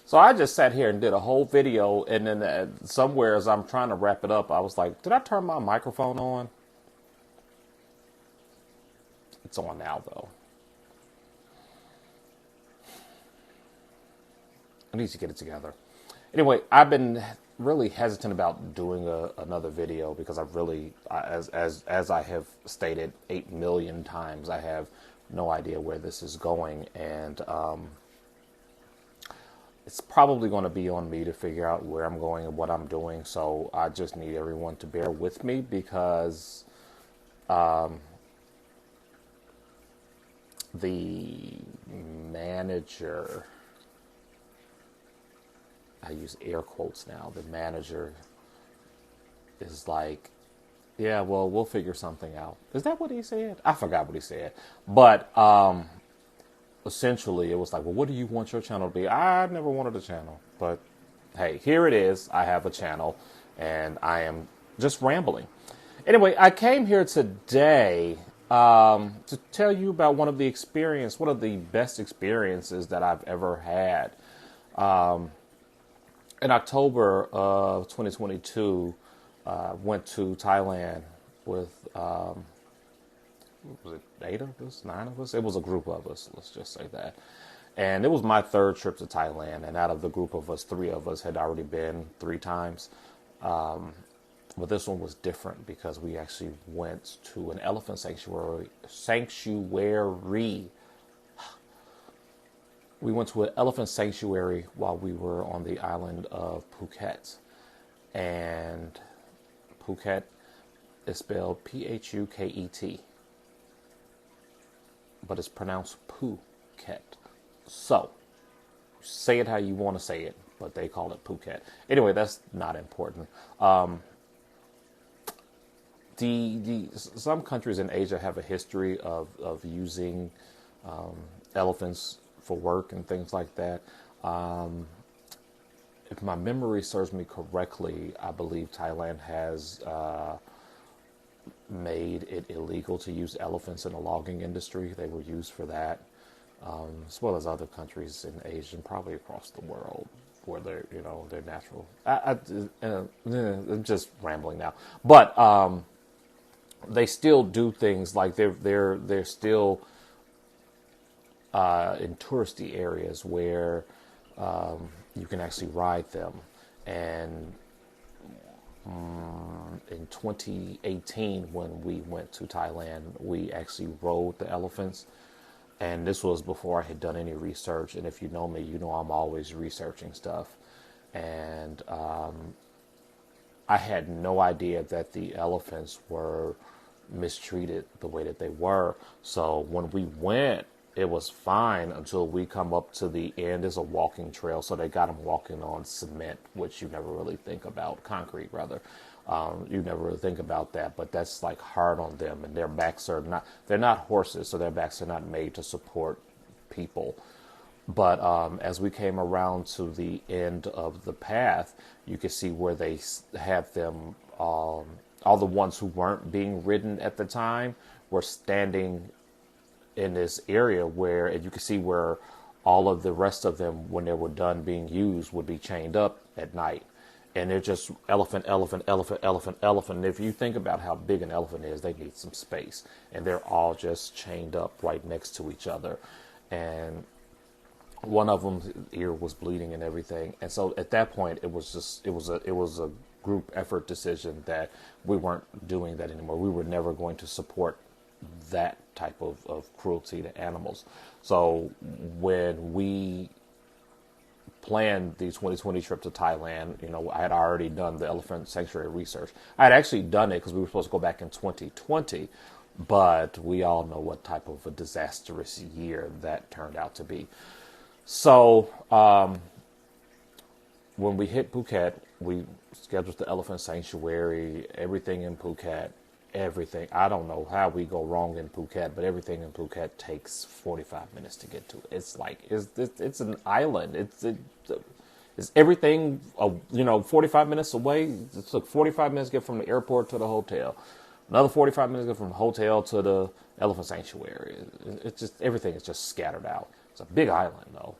So I just sat here and did a whole video, and then somewhere as I'm trying to wrap it up, I was like, did I turn my microphone on? It's on now, though. I need to get it together. Anyway, I've been really hesitant about doing another video because as I have stated 8 million times, I have no idea where this is going, and it's probably going to be on me to figure out where I'm going and what I'm doing. So I just need everyone to bear with me because the manager, I use air quotes now, the manager is like, yeah, well, we'll figure something out. Is that what he said? I forgot what he said. But essentially, it was like, well, what do you want your channel to be? I never wanted a channel. But hey, here it is. I have a channel, and I am just rambling. Anyway, I came here today to tell you about one of the best experiences that I've ever had. In October of 2022, went to Thailand with, was it 8 of us, 9 of us? It was a group of us, let's just say that. And it was my third trip to Thailand. And out of the group of us, 3 of us had already been 3 times. But this one was different because we actually went to an elephant sanctuary. We went to an elephant sanctuary while we were on the island of Phuket. And Phuket is spelled Phuket, but it's pronounced Phuket. So, say it how you want to say it, but they call it Phuket. Anyway, that's not important. Some countries in Asia have a history of using elephants for work and things like that. If my memory serves me correctly, I believe Thailand has made it illegal to use elephants in the logging industry. They were used for that, as well as other countries in Asia and probably across the world where they're natural. I'm just rambling now, but they still do things like they're still in touristy areas where you can actually ride them. And in 2018, when we went to Thailand, we actually rode the elephants. And this was before I had done any research. And if you know me, you know I'm always researching stuff. And I had no idea that the elephants were mistreated the way that they were. So when we went, it was fine until we come up to the end. It's a walking trail, so they got them walking on cement, which you never really think about, concrete rather. You never really think about that, but that's like hard on them, and their backs are not, they're not horses, so their backs are not made to support people. But as we came around to the end of the path, you could see where they had them, all the ones who weren't being ridden at the time were standing in this area where, and you can see where all of the rest of them, when they were done being used, would be chained up at night. And they're just elephant, elephant, elephant, elephant, elephant. And if you think about how big an elephant is, they need some space. And they're all just chained up right next to each other. And one of them's ear was bleeding and everything. And so at that point, it was a group effort decision that we weren't doing that anymore. We were never going to support that type of cruelty to animals. So when we planned the 2020 trip to Thailand, I had already done the elephant sanctuary research. I had actually done it because we were supposed to go back in 2020, but we all know what type of a disastrous year that turned out to be. So when we hit Phuket, we scheduled the elephant sanctuary, everything in Phuket. Everything. I don't know how we go wrong in Phuket, but everything in Phuket takes 45 minutes to get to. It's like it's an island. It's everything. 45 minutes away. It took 45 minutes to get from the airport to the hotel. Another 45 minutes to get from the hotel to the elephant sanctuary. It's just everything is just scattered out. It's a big island though.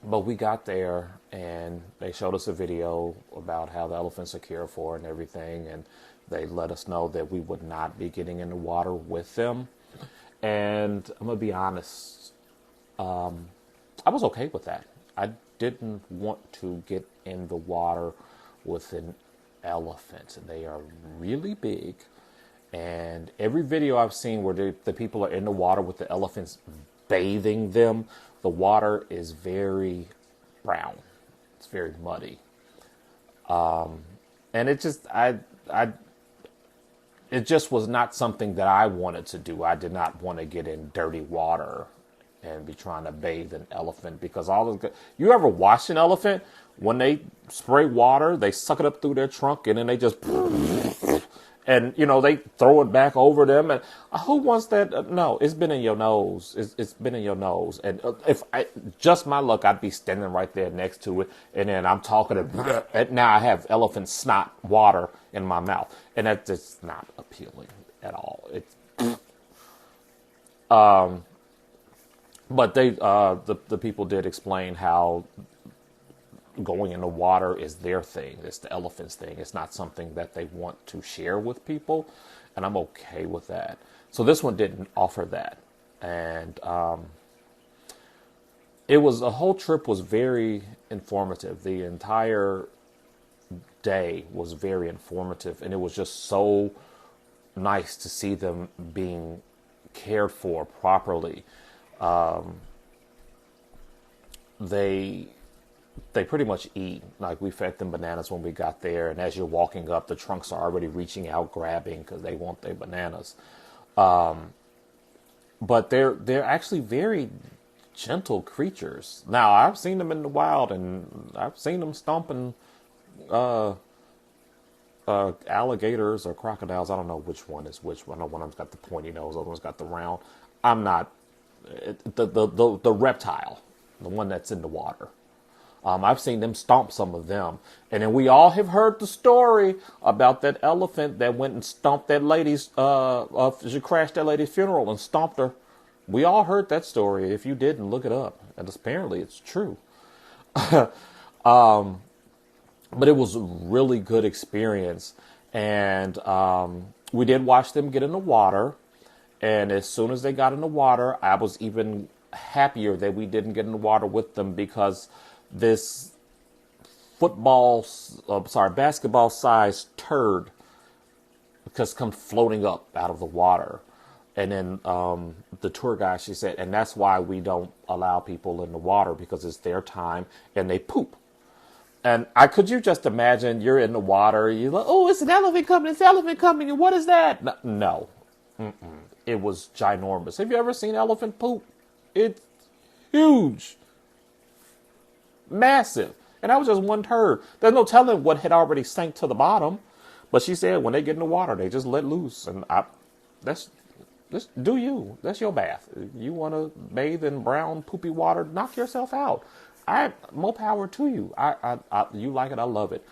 But we got there and they showed us a video about how the elephants are cared for and everything. And they let us know that we would not be getting in the water with them. And I'm going to be honest, I was okay with that. I didn't want to get in the water with an elephant. They are really big. And every video I've seen where the people are in the water with the elephants bathing them, the water is very brown. It's very muddy. And it just was not something that I wanted to do. I did not want to get in dirty water and be trying to bathe an elephant because you ever watch an elephant when they spray water, they suck it up through their trunk and then they just and they throw it back over them. And who wants that? No, it's been in your nose. It's been in your nose. And if just my luck, I'd be standing right there next to it, and then I'm talking to, and now I have elephant snot water in my mouth, and that's just not appealing at all. It's but the people did explain how going in the water is their thing. It's the elephant's thing. It's not something that they want to share with people, and I'm okay with that. So this one didn't offer that, and the whole trip was very informative. The entire day was very informative, and it was just so nice to see them being cared for properly. They pretty much eat. Like, we fed them bananas when we got there, and as you're walking up, the trunks are already reaching out, grabbing because they want their bananas. But they're actually very gentle creatures. Now, I've seen them in the wild, and I've seen them stomping alligators or crocodiles. I don't know which one is which. I know one of them's got the pointy nose, the other one's got the round. I'm not the reptile, the one that's in the water. I've seen them stomp some of them. And then we all have heard the story about that elephant that went and stomped that lady's, she crashed that lady's funeral and stomped her. We all heard that story. If you didn't, look it up. And apparently it's true. But it was a really good experience. And we did watch them get in the water. And as soon as they got in the water, I was even happier that we didn't get in the water with them, because this basketball sized turd just comes floating up out of the water. And then the tour guide, she said, and that's why we don't allow people in the water, because it's their time and they poop. And could you just imagine you're in the water, you're like, oh, it's an elephant coming, and what is that? No. It was ginormous. Have you ever seen elephant poop? It's huge. Massive. And that was just one turd. There's no telling what had already sank to the bottom. But she said when they get in the water, they just let loose. And that's do you. That's your bath. You want to bathe in brown poopy water, knock yourself out. More power to you. You like it, I love it.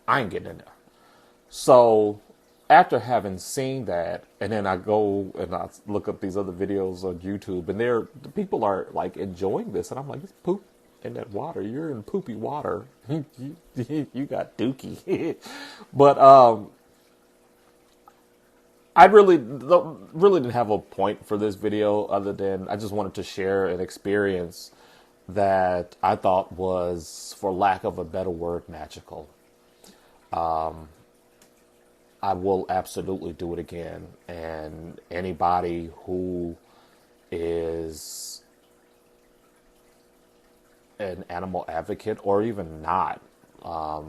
I ain't getting in there. So after having seen that, and then I go and I look up these other videos on YouTube, and the people are like enjoying this, and I'm like, it's poop in that water. You're in poopy water. You got dookie. But I really didn't have a point for this video other than I just wanted to share an experience that I thought was, for lack of a better word, magical. I will absolutely do it again. And anybody who is an animal advocate, or even not, I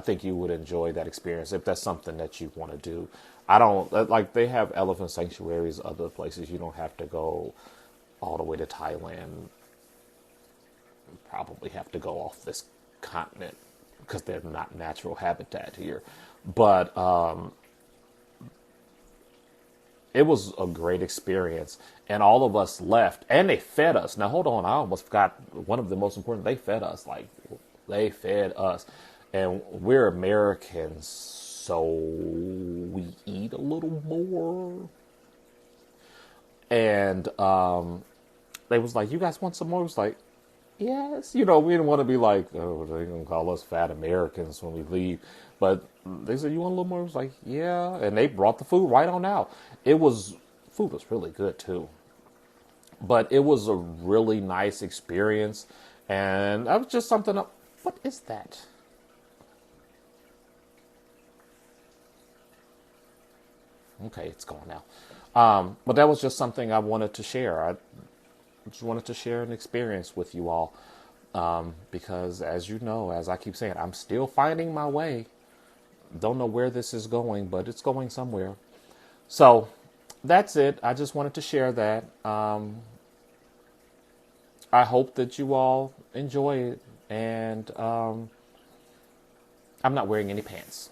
think you would enjoy that experience if that's something that you want to do. They have elephant sanctuaries other places. You don't have to go all the way to Thailand. You probably have to go off this continent because they're not natural habitat here. But it was a great experience, and all of us left, and they fed us. Now, hold on, I almost forgot one of the most important. They fed us. They fed us, and we're Americans, so we eat a little more. And they was like, "You guys want some more?" It was like, yes. We didn't want to be like, oh, they're going to call us fat Americans when we leave. But they said, you want a little more? I was like, yeah. And they brought the food right on out. Food was really good too. But it was a really nice experience. And that was just something. What is that? Okay, it's gone now. But that was just something I wanted to share. I just wanted to share an experience with you all. Because as you know, as I keep saying, I'm still finding my way. Don't know where this is going, but it's going somewhere. So that's it. I just wanted to share that. I hope that you all enjoy it. And I'm not wearing any pants.